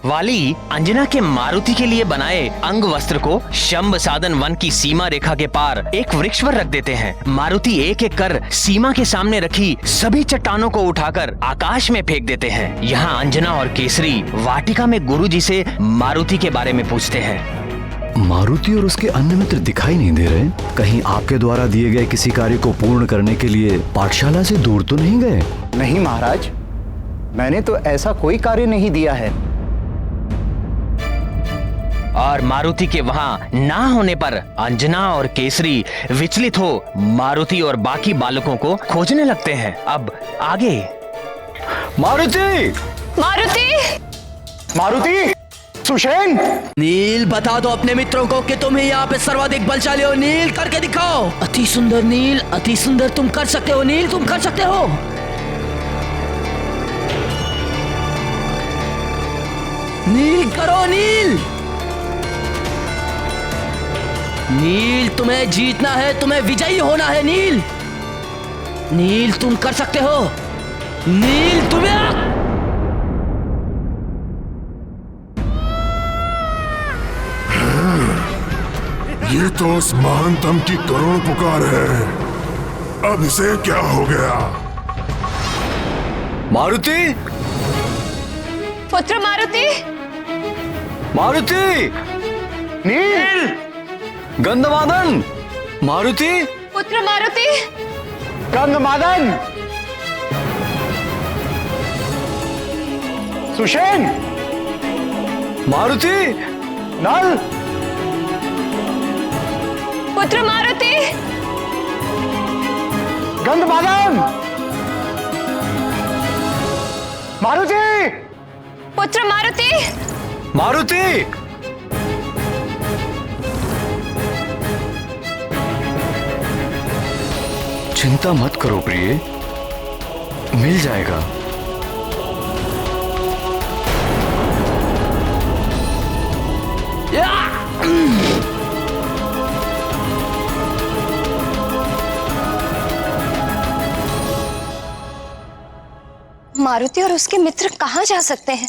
वाली अंजना के मारुति के लिए बनाए अंग वस्त्र को शंभ साधन वन की सीमा रेखा के पार एक वृक्ष पर रख देते हैं। मारुति एक एक कर सीमा के सामने रखी सभी चट्टानों को उठाकर आकाश में फेंक देते हैं। यहाँ अंजना और केसरी वाटिका में गुरुजी से मारुति के बारे में पूछते हैं। मारुति और उसके अन्य मित्र दिखाई नहीं दे रहे। कहीं आपके द्वारा दिए गए किसी कार्य को पूर्ण करने के लिए पाठशाला से दूर तो नहीं गए? नहीं महाराज, मैंने तो ऐसा कोई कार्य नहीं दिया है। और मारुति के वहाँ ना होने पर अंजना और केसरी विचलित हो मारुति और बाकी बालकों को खोजने लगते हैं। अब आगे। मारुति! मारुति! मारुति! सुषेण! नील, बता दो अपने मित्रों को कि तुम ही यहाँ पे सर्वाधिक बलशाली हो। नील, करके दिखाओ। अति सुंदर नील, अति सुंदर। तुम कर सकते हो नील, तुम कर सकते हो। नील करो नील। नील, तुम्हें जीतना है, तुम्हें विजयी होना है नील। नील, तुम कर सकते हो। नील, तुम्हें ये तो उस महानतम की करुण पुकार है। अब इसे क्या हो गया? मारुति! पुत्र मारुति! मारुति! नील! गंधमादन! मारुति! पुत्र मारुति! गंधमादन! सुषेण! मारुति! नल! पुत्र मारुति! गंधमादन! मारुति! पुत्र मारुति! मारुति! चिंता मत करो प्रिय, मिल जाएगा। मारुति और उसके मित्र कहाँ जा सकते हैं?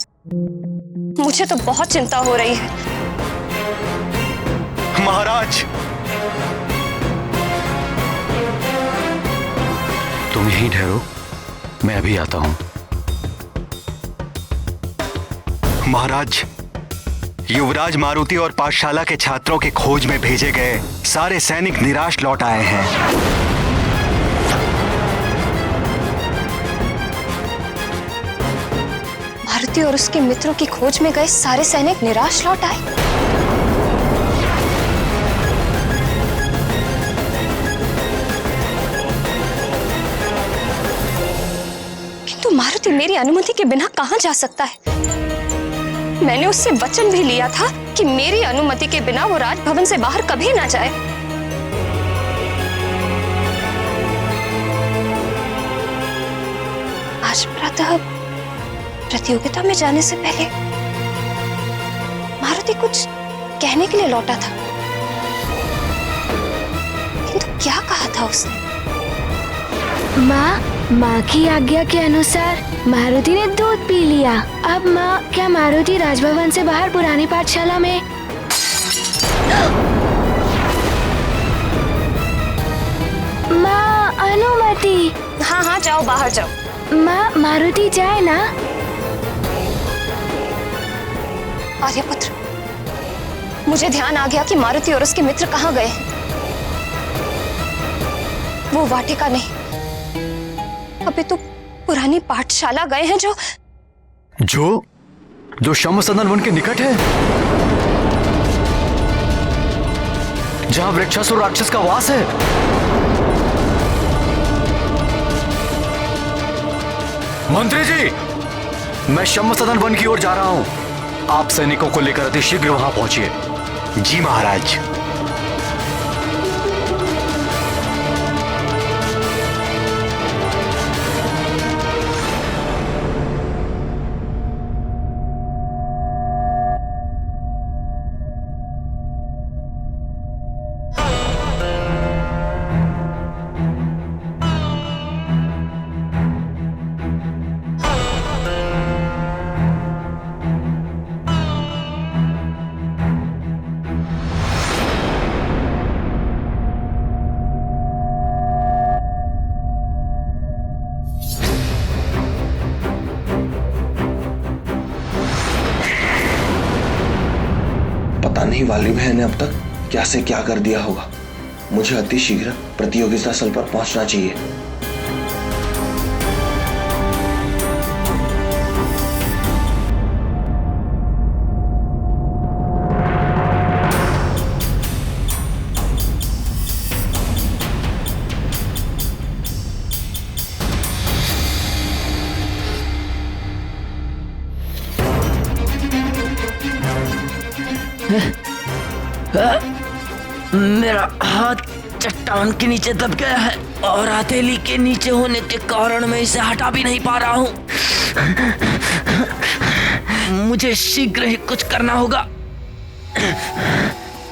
मुझे तो बहुत चिंता हो रही है। महाराज, तुम यहीं ठहरो, मैं अभी आता हूं। महाराज, युवराज मारुति और पाठशाला के छात्रों के खोज में भेजे गए सारे सैनिक निराश लौट आए हैं। मारुति और उसके मित्रों की खोज में गए सारे सैनिक निराश लौट आए। किंतु मारुति मेरी अनुमति के बिना कहां जा सकता है? मैंने उससे वचन भी लिया था कि मेरी अनुमति के बिना वो राजभवन से बाहर कभी ना जाए। आज प्रातः प्रतियोगिता में जाने से पहले मारुति कुछ कहने के लिए लौटा था, किंतु क्या कहा था उसने? माँ की आज्ञा के अनुसार मारुति ने दूध पी लिया। अब माँ, क्या मारुति राजभवन से बाहर पुरानी पाठशाला में? माँ, अनुमति। हाँ हाँ, जाओ, बाहर जाओ। माँ, मारुति जाए ना? आर्यपुत्र, मुझे ध्यान आ गया कि मारुति और उसके मित्र कहाँ गए हैं। वो वाटिका नहीं, अभी तो पुरानी पाठशाला गए हैं जो शंभ सदन वन के निकट है, जहां वृक्षासुर राक्षस का वास है। मंत्री जी, मैं शंभ सदन वन की ओर जा रहा हूं। आप सैनिकों को लेकर अति शीघ्र वहां पहुंचिए। जी महाराज। पता नहीं वाली बहन ने अब तक क्या से क्या कर दिया होगा। मुझे अति शीघ्र प्रतियोगिता स्थल पर पहुंचना चाहिए। मेरा हाथ चट्टान के नीचे दब गया है और हथेली के नीचे होने के कारण मैं इसे हटा भी नहीं पा रहा हूँ। मुझे शीघ्र ही कुछ करना होगा,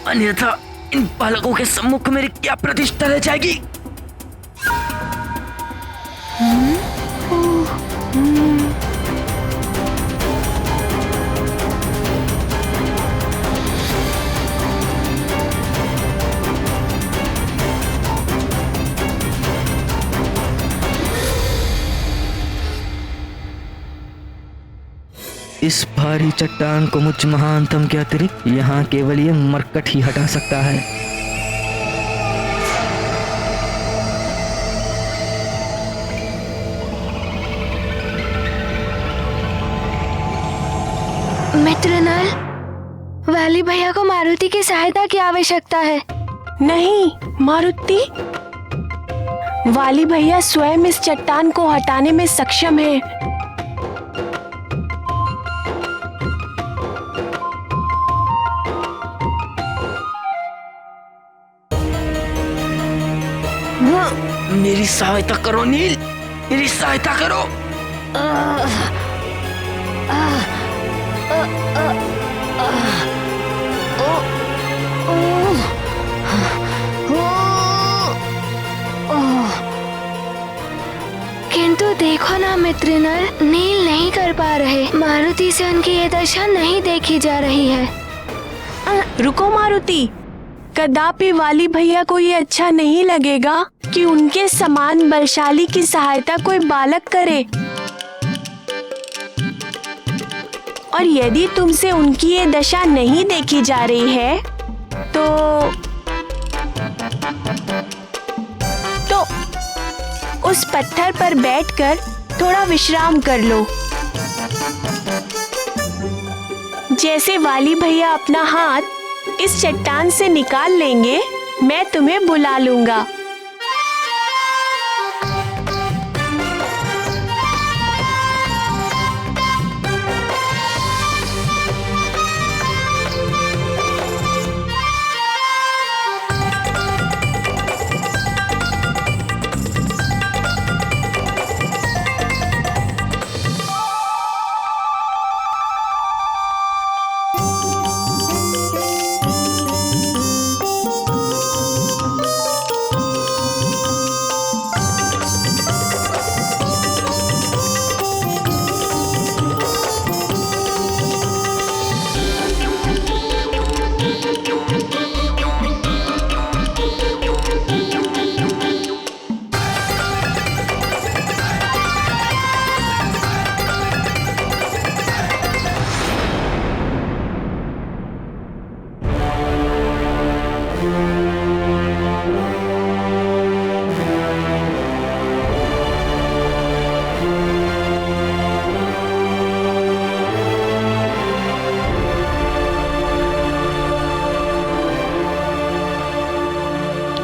अन्यथा इन बालकों के सम्मुख मेरी क्या प्रतिष्ठा रह जाएगी। इस भारी चट्टान को मुझ महानतम के अतिरिक्त यहाँ केवल ये मरकट ही हटा सकता है। मित्र नल, वाली भैया को मारुति की सहायता की आवश्यकता है। नहीं मारुति, वाली भैया स्वयं इस चट्टान को हटाने में सक्षम है। मेरी सहायता करो नील, मेरी सहायता करो। किंतु देखो ना मित्र नल, नील नहीं कर पा रहे। मारुति से उनकी ये दशा नहीं देखी जा रही है। रुको मारुति, कदापि वाली भैया को ये अच्छा नहीं लगेगा कि उनके समान बलशाली की सहायता कोई बालक करे। और यदि तुमसे उनकी ये दशा नहीं देखी जा रही है तो उस पत्थर पर बैठकर थोड़ा विश्राम कर लो। जैसे वाली भैया अपना हाथ इस चट्टान से निकाल लेंगे, मैं तुम्हें बुला लूंगा।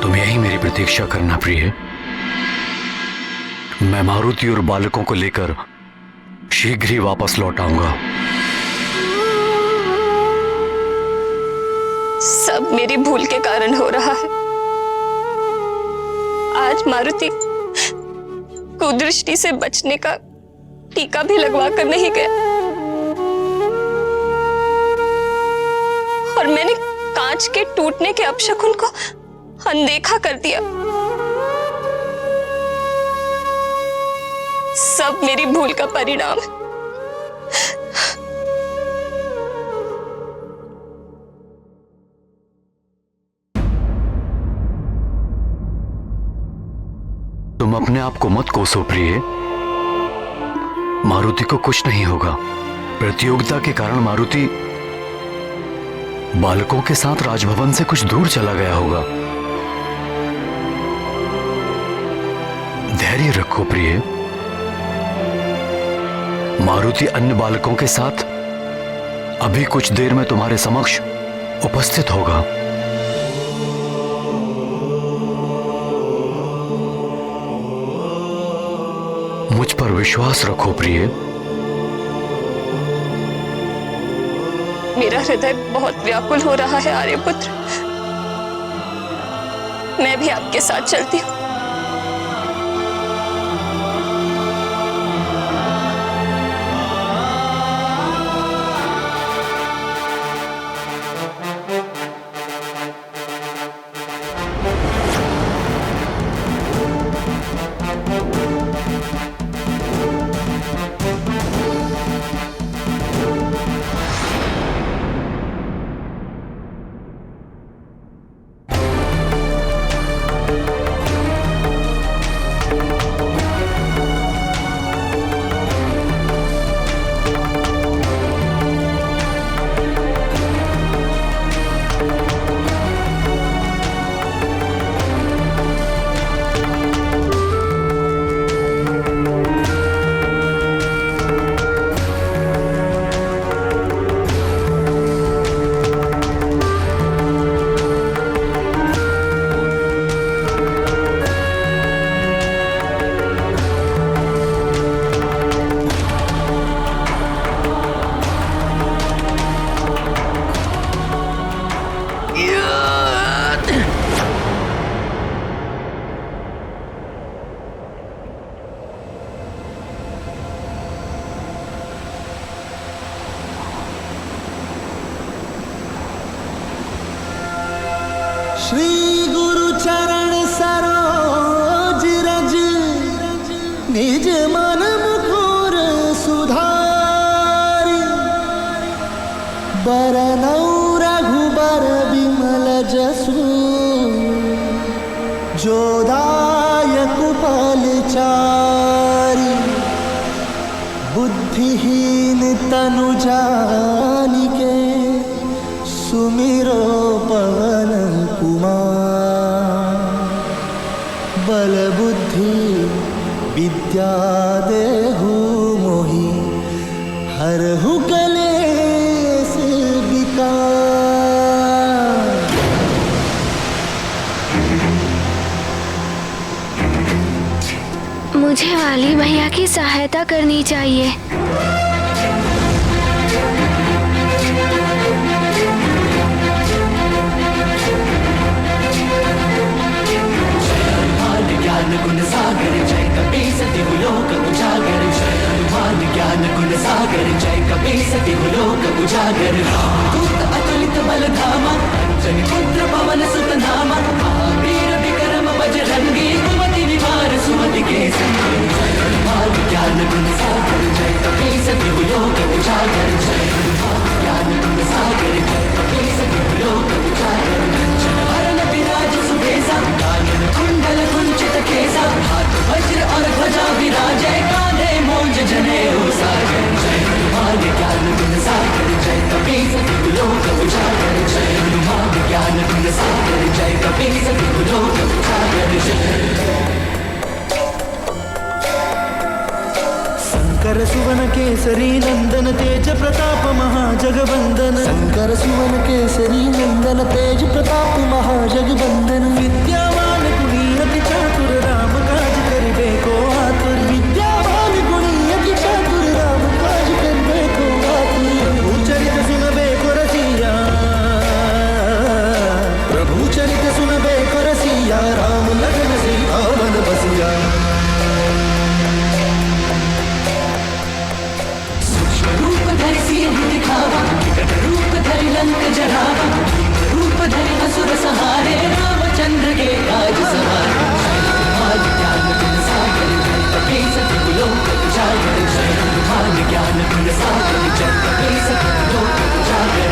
तुम यही मेरी प्रतीक्षा करना प्रिय। मैं मारुति और बालकों को लेकर शीघ्र ही वापस लौट आऊंगा। सब मेरी भूल के कारण हो रहा है। आज मारुति कुदृष्टि से बचने का टीका भी लगवा कर नहीं गया और मैंने कांच के टूटने के अपशकुन को अनदेखा कर दिया। सब मेरी भूल का परिणाम है। तुम अपने आप को मत कोसो प्रिय। मारुति को कुछ नहीं होगा। प्रतियोगिता के कारण मारुति बालकों के साथ राजभवन से कुछ दूर चला गया होगा। धैर्य रखो प्रिय। मारुति अन्य बालकों के साथ अभी कुछ देर में तुम्हारे समक्ष उपस्थित होगा। मुझ पर विश्वास रखो प्रिय। मेरा हृदय बहुत व्याकुल हो रहा है आर्यपुत्र। मैं भी आपके साथ चलती हूँ। श्री गुरु चरण सरोज रज निज मन मुकुर सुधारी बरनौ रघुबर बिमल जसु जोदायक फलचारी बुद्धिहीन तनु जानिके सुमिरो पवन कुमार बल बुद्धि विद्या देहु मोहि हरहु कलेश विकार। मुझे वाली भैया की सहायता करनी चाहिए। ज्ञान गुण सागर जय कपीस तिहु लोक उजागर। जय हनुमान ज्ञान गुण सागर जय कपीस तिहु लोक उजागर। दूत अतुलित बल धामा अंजनी पुत्र पवन सुत नामा। महावीर विक्रम बजरंगी कुमति निवार सुमति के संगी। जय हनुमान ज्ञान गुण सागर जय कपीस तिहु लोक उजागर। जय हनुमान ज्ञान गुण सागर जय कपीस तिहु लोक उजागर। हरण विराज सुबेसा कानन कुंडल कुंचित केसा। हाथ वज्र और ध्वजा विराजय कांधे मूंज जनेऊ सागर। जय हनुमान ज्ञान गुण सागर जय कपीस तिहु लोक उजागर। जय हनुमान ज्ञान गुण सागर जय कपीस तिहु लोक उजागर। शंकर सुवन केसरी नंदन तेज प्रताप महाजगवंदन। शंकर सुवन केसरी नंदन तेज प्रताप महाजगवंदन। विद्यावान गुणी अति चातुर राम काज करिबे को आतुर। विद्यावान गुणी अति चातुर राम काज करिबे को आतुर। प्रभु चरित सुनबे को रसिया। प्रभु चरित सुनबे को रसिया। राम लगन सिंहावन बसिया। रूप धरि सिंह दिखावा विकट रूप धरि लंक जरावा। रूप धरि असुर सहारे रामचंद्र के काज सवारे। जय हनुमान ज्ञान गुण सागर जय कपीस तिहु लोक उजागर। जय हनुमान ज्ञान गुण सागर जय कपीस तिहु लोक उजागर।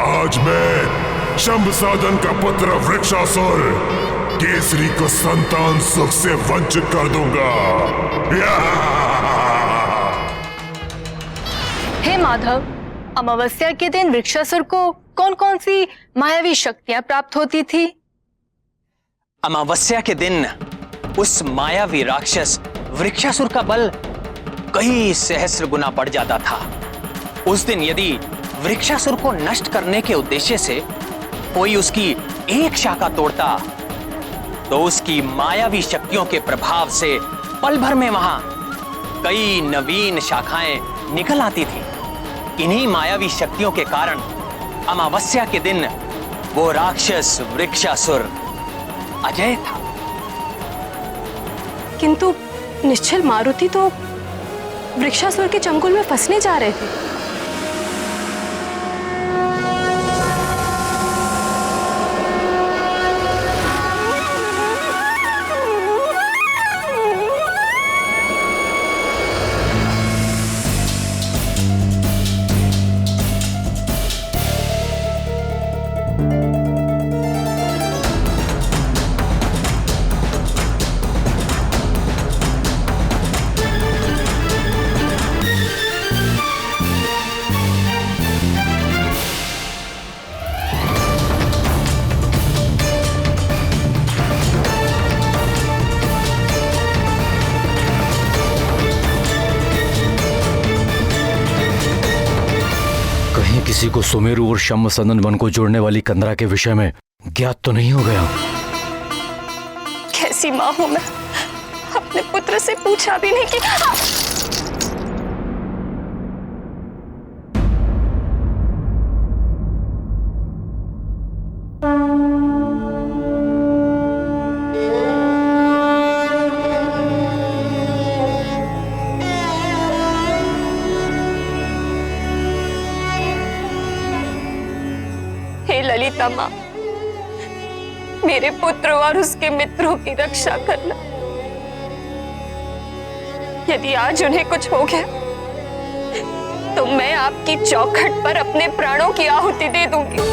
आज मैं शंभ साधन का पुत्र वृक्षासुर केसरी को संतान सुख से वंचित कर दूंगा। हे माधव, अमावस्या के दिन वृक्षासुर को कौन कौन सी मायावी शक्तियां प्राप्त होती थी? अमावस्या के दिन उस मायावी राक्षस वृक्षासुर का बल कई सहस्र गुना बढ़ जाता था। उस दिन यदि वृक्षासुर को नष्ट करने के उद्देश्य से कोई उसकी एक शाखा तोड़ता तो उसकी मायावी शक्तियों के प्रभाव से पल भर में वहां कई नवीन शाखाएं निकल आती थी। इन्हीं मायावी शक्तियों के कारण अमावस्या के दिन वो राक्षस वृक्षासुर अजय था। किंतु निश्चल मारुति तो वृक्षासुर के चंगुल में फंसने जा रहे थे। किसी को सुमेरु और शंभ सदन वन को जोड़ने वाली कंदरा के विषय में ज्ञात तो नहीं हो गया? कैसी माँ हूं मैं, अपने पुत्र से पूछा भी नहीं कि ललिता माँ, मेरे पुत्र और उसके मित्रों की रक्षा करना। यदि आज उन्हें कुछ हो गया तो मैं आपकी चौखट पर अपने प्राणों की आहुति दे दूंगी।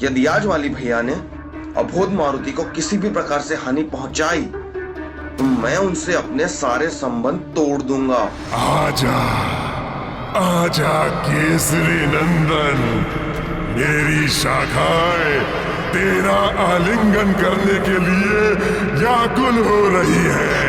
यदि आज वाली भैया ने अबोध मारुति को किसी भी प्रकार से हानि पहुंचाई तो मैं उनसे अपने सारे संबंध तोड़ दूंगा। आजा, आजा केसरी नंदन, मेरी शाखाएं तेरा आलिंगन करने के लिए व्याकुल हो रही है।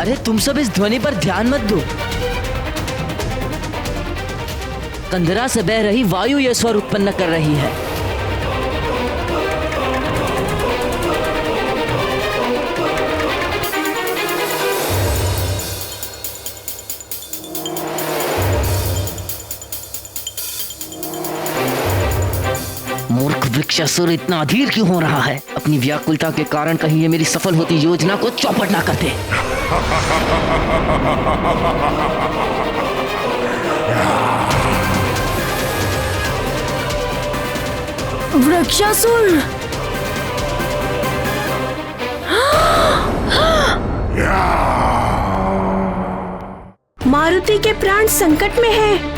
अरे तुम सब इस ध्वनि पर ध्यान मत दो। कंदरा से बह रही वायु यह स्वर उत्पन्न कर रही है। मूर्ख वृक्षासुर इतना अधीर क्यों हो रहा है? अपनी व्याकुलता के कारण कहीं ये मेरी सफल होती योजना को चौपट ना कर दे। वृक्षासुर! मारुति के प्राण संकट में हैं।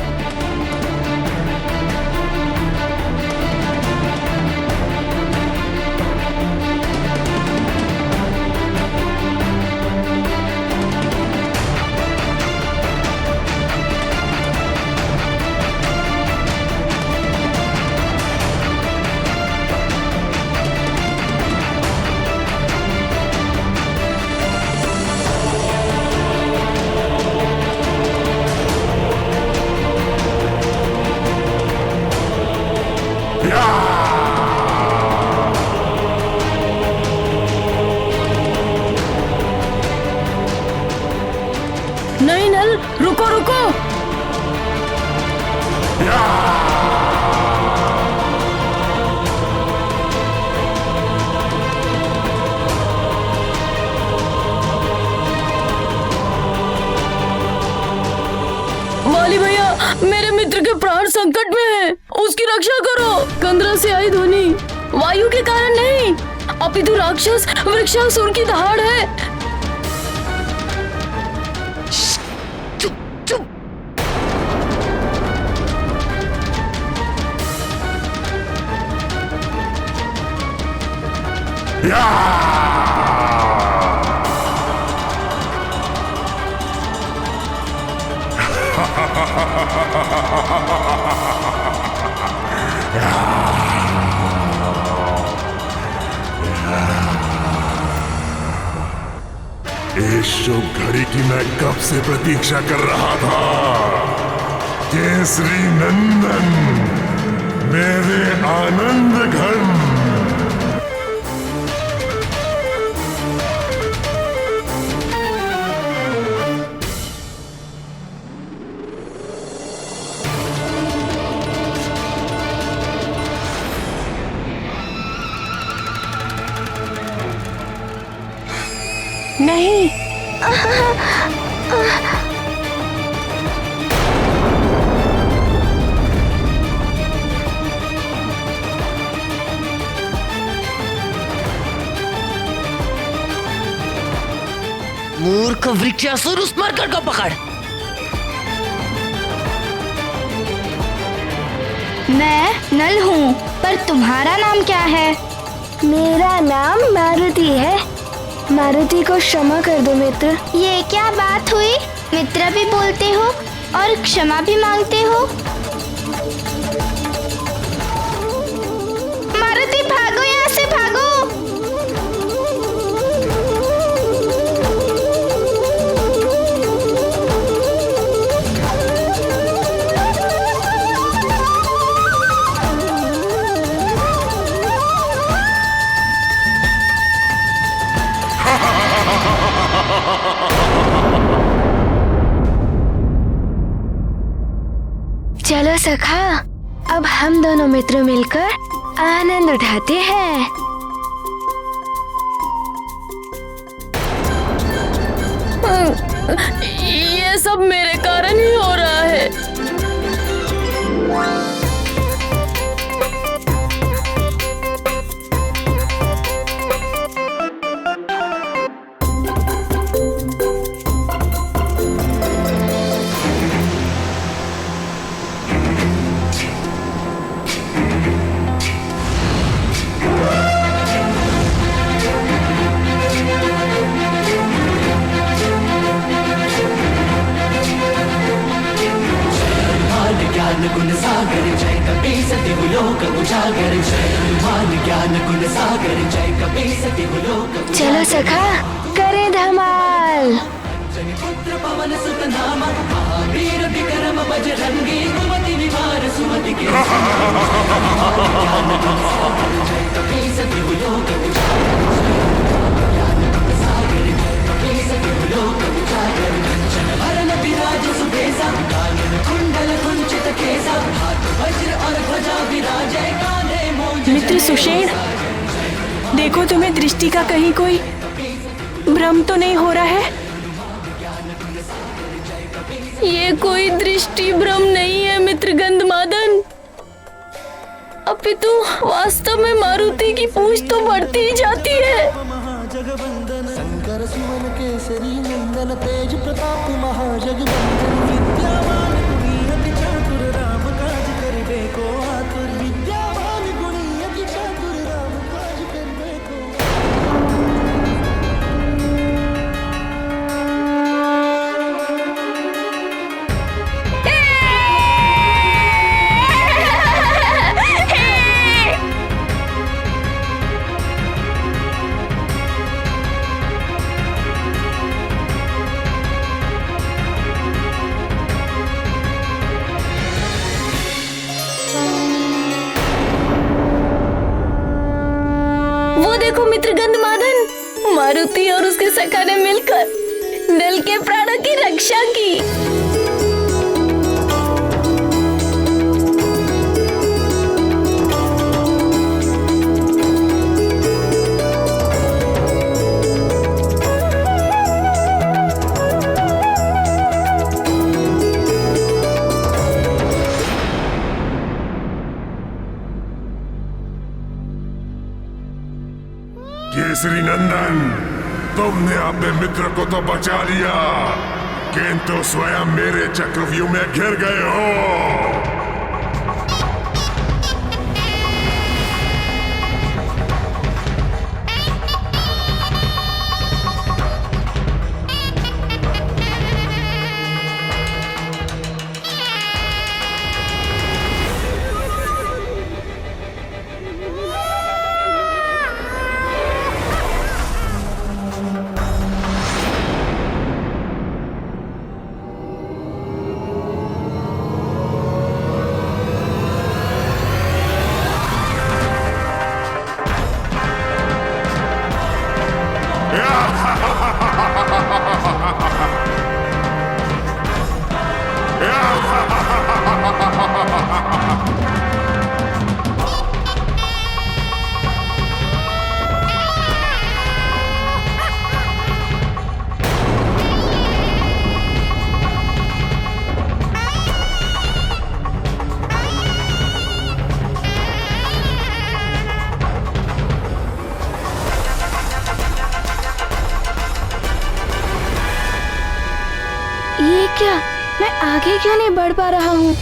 नहीं नल, रुको रुको। वाली भैया, मेरे मित्र के प्राण संकट में हैं, उसकी रक्षा करो। कंदरा से आई ध्वनि वायु के कारण नहीं, अपितु राक्षस वृक्षासुर की दहाड़ है। चुप चुप। इस शुभ घड़ी की मैं कब से प्रतीक्षा कर रहा था। केसरी नंदन, मेरे आनंद घन। नहीं। मूर्ख वृक्षासुर, उस मरकट को पकड़। मैं नल हूँ, पर तुम्हारा नाम क्या है? मेरा नाम मारुति है। मारुति को क्षमा कर दो मित्र। ये क्या बात हुई? मित्र भी बोलते हो और क्षमा भी मांगते हो। मारुति भागो, यहाँ से भागो। चलो सखा, अब हम दोनों मित्र मिलकर आनंद उठाते हैं। ये सब मेरे कारण ही हो रहा है। गुण सागर जय कपीस दिवलोक उजागर, जय हनुमान ज्ञान गुण सागर जय कपीस दिवलोक। चलो सखा, करें धमाल। पुत्र पवन सुत नामा, महावीर विक्रम बजरंगी, कुमति निवार सुमति के जय कपीस दिवलोक उजागर, भरण विराज सुबेसा, कानन कुंडल कुंचित केसा, हाथ वज्र और ध्वजा विराजे, कांधे मूंज। मित्र सुषेण, देखो तुम्हें दृष्टि का कहीं कोई भ्रम तो नहीं हो रहा है? ये कोई दृष्टि भ्रम नहीं है मित्र गंधमादन, अपितु वास्तव में मारुति की पूंछ तो बढ़ती ही जाती है। महाजगवंदन शंकर सुवन केसरी नंदन, तेज प्रताप महाजगवंदन, विद्यावान गुणी अति चातुर, राम काज करिबे को आतुर। विद्यावान गुणी अति चातुर, राम काज करिबे को। देखो मित्र गंधमादन, मारुति और उसके सखा ने मिलकर नल के प्राणों की रक्षा रक्षा की। केसरी नंदन, तुमने अपने मित्र को तो बचा लिया, किंतु स्वयं मेरे चक्रव्यूह में घिर गए हो। ये क्या, मैं आगे क्यों नहीं बढ़ पा रहा हूँ?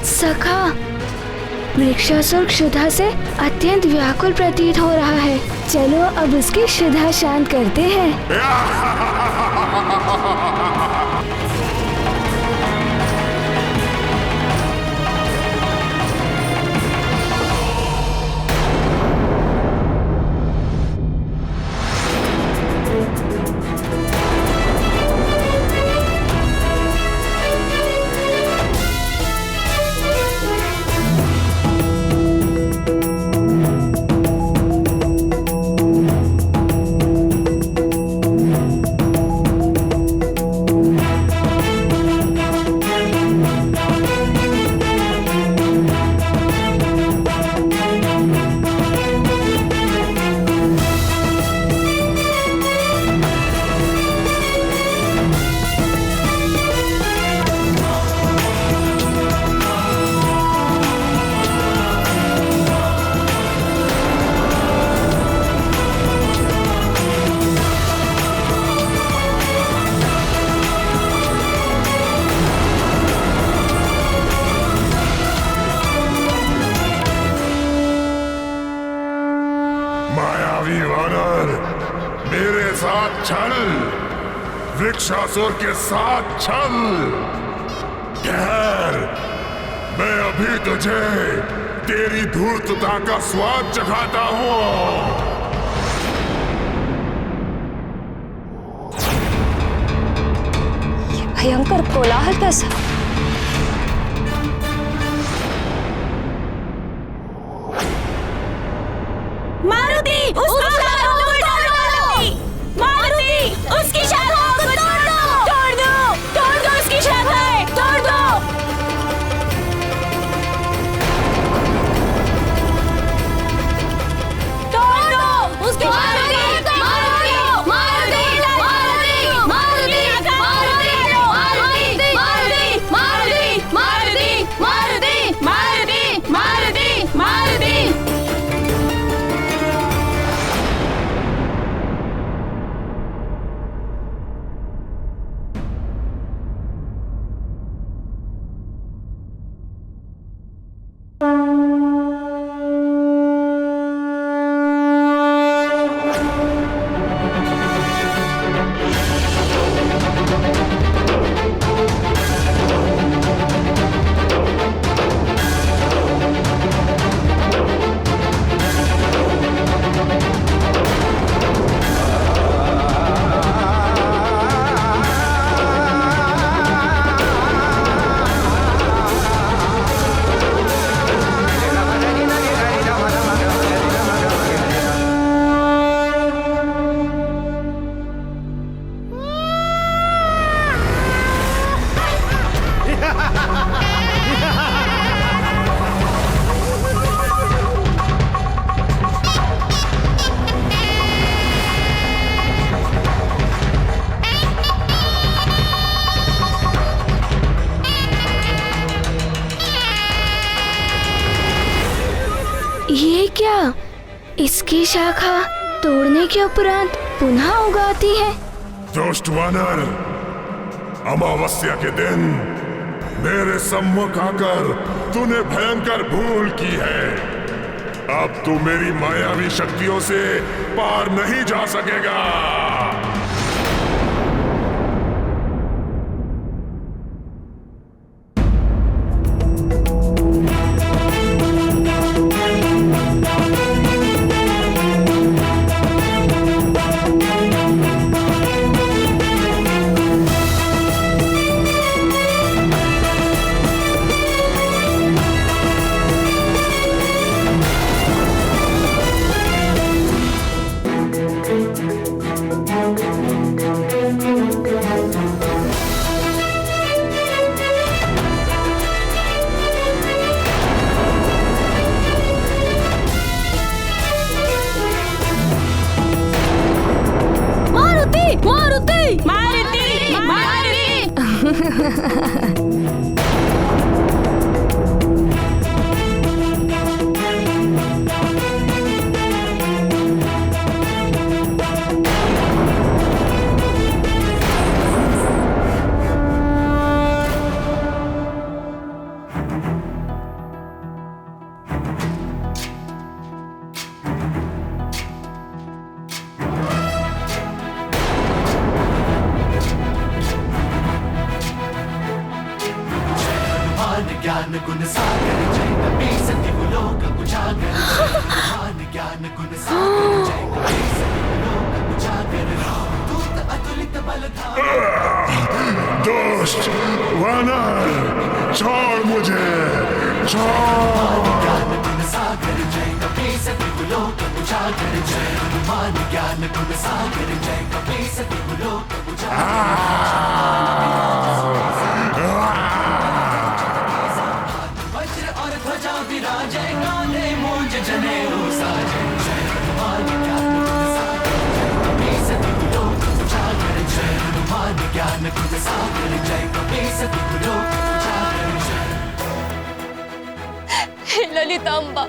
सखा, वृक्षासुर क्षुधा से अत्यंत व्याकुल प्रतीत हो रहा है। चलो अब उसकी क्षुधा शांत करते हैं। मायावी वानर, मेरे साथ चल, वृक्षासुर के साथ चल। ठहर, मैं अभी तुझे तेरी धूर्तता का स्वाद चखाता हूँ। ये भयंकर कोलाहल कैसा? मारुति, उसकी शाखाओं को तोड़ दो! मारुति, उसकी शाखाओं को तोड़ दो! तोड़ दो उसकी क्या इसकी शाखा तोड़ने के उपरांत पुनः उगाती है? दुष्ट वानर, अमावस्या के दिन मेरे सम्मुख आकर तूने भयंकर भूल की है। अब तू मेरी मायावी शक्तियों से पार नहीं जा सकेगा। ज्ञान गुण सागर जय कपी सति लोक उजागर। ज्ञान गुण सागर जय कपी सति लोक उजागर। दूत अतुलित बल दुष्ट वानर, छोड़ मुझे, छोड़। ज्ञान गुण सागर जय कपी सति लोक उजागर। जय हनुमान ज्ञान गुण सागर जय कपी सति लोक उजागर। विराजय कांधे मूंज जनेऊ साजे। जय हनुमान ज्ञान गुण सागर जय कपी सति लोक उजागर। जय हनुमान ज्ञान गुण सागर जय कपी सति लोक उजागर। हे ललितांबा,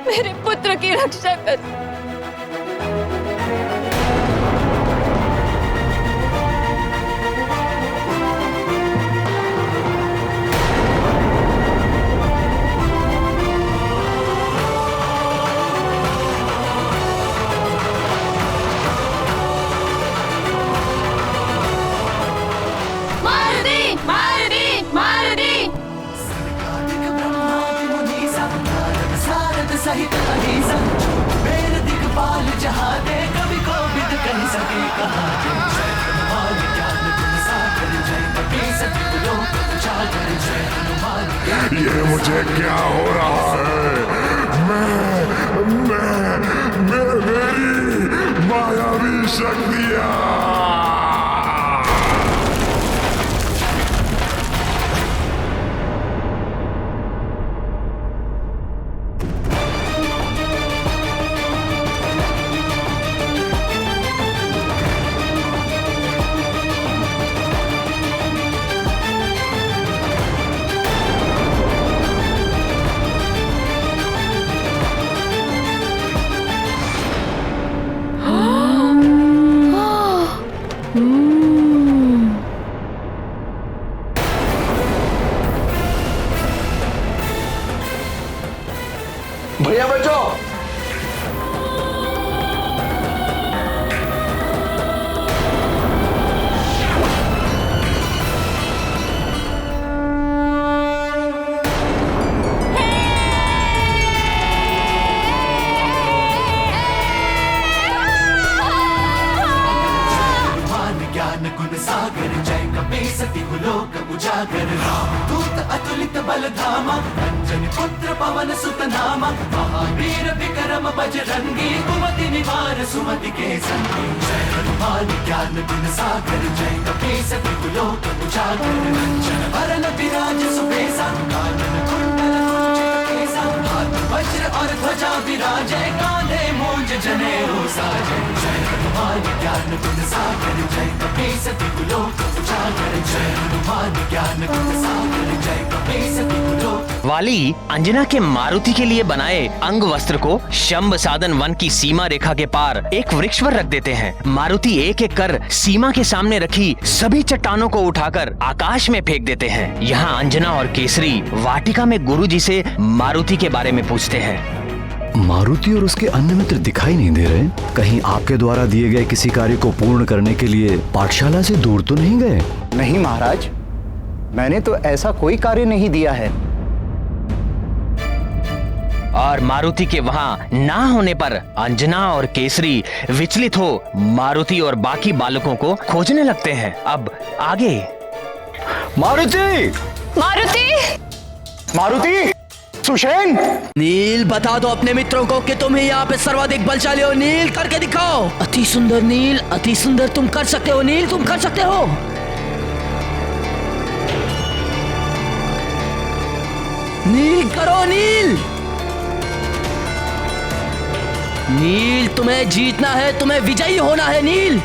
मेरे पुत्र की रक्षा कर। सहित अहिंसा मेर दिखपाल जहाँ दे कभी को बिद कहीं सके कहाँ। जय हनुमान ज्ञान गुण सागर जय कपी सति लोक उजागर। जय हनुमान। ये मुझे क्या हो रहा है? मेरी मायावी शक्तियाँ। भैया बचो। ज्ञान गुण सागर जय कपी सति लोक उजागर। दूत अतुलित बल धामा अंजनी पुत्र पवन सुत नामा। महावीर विक्रम बजरंगी कुमति निवार सुमति के संगी। जय हनुमान ज्ञान गुण सागर जय कपी सति लोक उजागर। कंचन वरन विराज सुबेसा कानन कुंडल कुंचित केसा। हाथ वज्र और ध्वजा विराजय कांधे मूंज जनेऊ साजे। जय हनुमान ज्ञान गुण सागर जय कपी सति लोक उजागर। जय हनुमान ज्ञान गुण सागर जय कपी सति लोक वाली अंजना के मारुति के लिए बनाए अंग वस्त्र को शंभ साधन वन की सीमा रेखा के पार एक वृक्ष पर रख देते हैं। मारुति एक एक कर सीमा के सामने रखी सभी चट्टानों को उठाकर आकाश में फेंक देते हैं। यहाँ अंजना और केसरी वाटिका में गुरुजी से मारुति के बारे में पूछते हैं। मारुति और उसके अन्य मित्र दिखाई नहीं दे रहे। कहीं आपके द्वारा दिए गए किसी कार्य को पूर्ण करने के लिए पाठशाला से दूर तो नहीं गए? नहीं महाराज, मैंने तो ऐसा कोई कार्य नहीं दिया है। और मारुति के वहाँ ना होने पर अंजना और केसरी विचलित हो मारुति और बाकी बालकों को खोजने लगते हैं। अब आगे। मारुति! मारुति! मारुति! सुषेण! नील, बता दो अपने मित्रों को कि तुम ही यहाँ पे सर्वाधिक बलशाली हो। नील, करके दिखाओ। अति सुंदर नील, अति सुंदर। तुम कर सकते हो नील, तुम कर सकते हो। नील, करो नील। नील, तुम्हें जीतना है, तुम्हें विजयी होना है नील।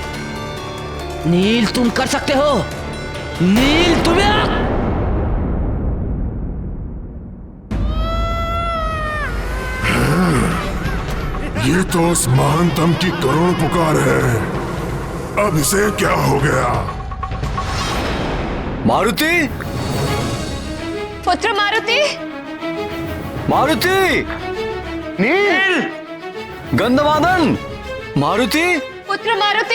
नील, तुम कर सकते हो। नील, तुम्हें ये तो उस महानतम की करुण पुकार है। अब इसे क्या हो गया? मारुति! पुत्र मारुति! मारुति! नील! गंधमादन! मारुति! पुत्र मारुति!